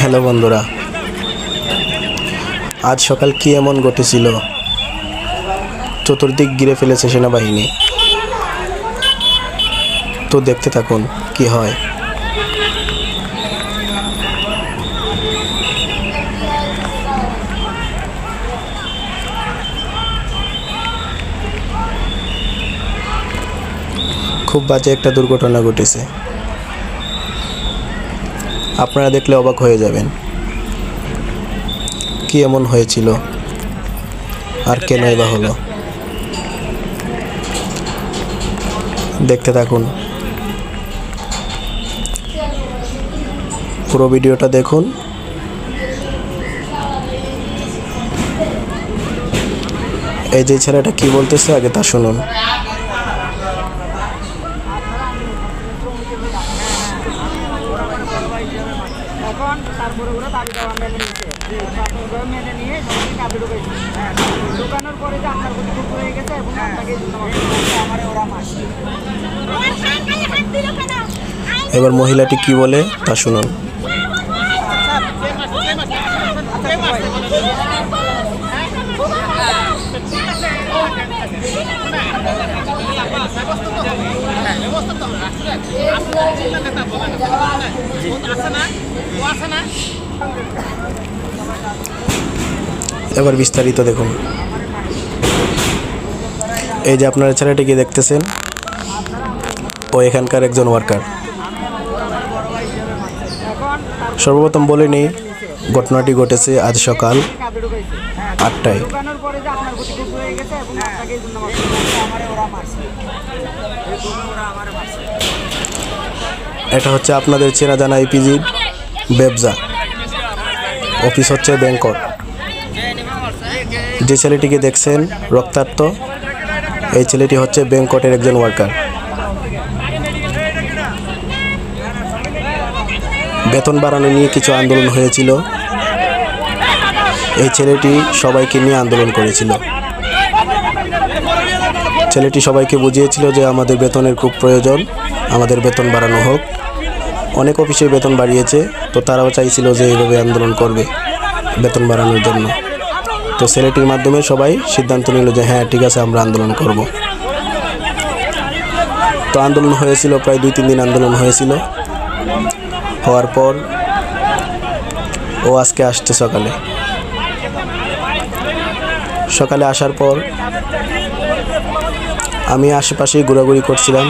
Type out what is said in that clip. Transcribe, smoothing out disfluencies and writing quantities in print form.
Hello বন্ধুরা, আজ সকাল কি এমন ঘটেছিল? চতুর্দিক ঘিরে ফেলেছে সেনাবাহিনী। তো দেখতে থাকুন কি হয়। খুব বাজে একটা দুর্ঘটনা ঘটেছে। আপনারা দেখলে অবাক হয়ে যাবেন কি এমন হয়েছিল আর কেনই বা হলো। দেখতে থাকুন, পুরো ভিডিওটা দেখুন। এই যে ছেলেটা কি বলতেছে আগে তা শুনুন। এখন তারপরে ওরা দাবি দেওয়া মেনে নিচ্ছে, মেনে নিয়ে সবাইকে কাজে ঢুকাইছে। ঢুকানোর পরে যে আপনার প্রতি ক্ষুব্ধ হয়ে গেছে এবং আপনাকে আমার ওরা মাস। এবার মহিলাটি কি বলে তা শুনুন। এবার বিস্তারিত দেখুন। এই যে আপনারা ছেলেটিকে দেখতেছেন, ও এখানকার একজন ওয়ার্কার। সর্বপ্রথম বলে নেই, ঘটনাটি ঘটেছে আজ সকাল 8টায়। এটা হচ্ছে আপনাদের চেনা জানা ইপিজি ব্যবসা অফিস, হচ্ছে ব্যাংকক। যে ছেলেটিকে দেখছেন রক্তাক্ত, এই ছেলেটি হচ্ছে ব্যাংকটের একজন ওয়ার্কার। বেতন বাড়ানো নিয়ে কিছু আন্দোলন হয়েছিল। এই ছেলেটি সবাইকে নিয়ে আন্দোলন করেছিল। ছেলেটি সবাইকে বুঝিয়েছিল যে আমাদের বেতনের খুব প্রয়োজন, আমাদের বেতন বাড়ানো হোক। অনেক অফিসে বেতন বাড়িয়েছে, তো তারাও চাইছিল যে এইভাবে আন্দোলন করবে বেতন বাড়ানোর জন্য। তো ছেলেটির মাধ্যমে সবাই সিদ্ধান্ত নিল যে হ্যাঁ ঠিক আছে, আমরা আন্দোলন করব। তো আন্দোলন হয়েছিল, প্রায় 2-3 দিন আন্দোলন হয়েছিল। হওয়ার পর ও আজকে আসছে সকালে আসার পর আমি আশেপাশেই ঘোরাঘুরি করছিলাম।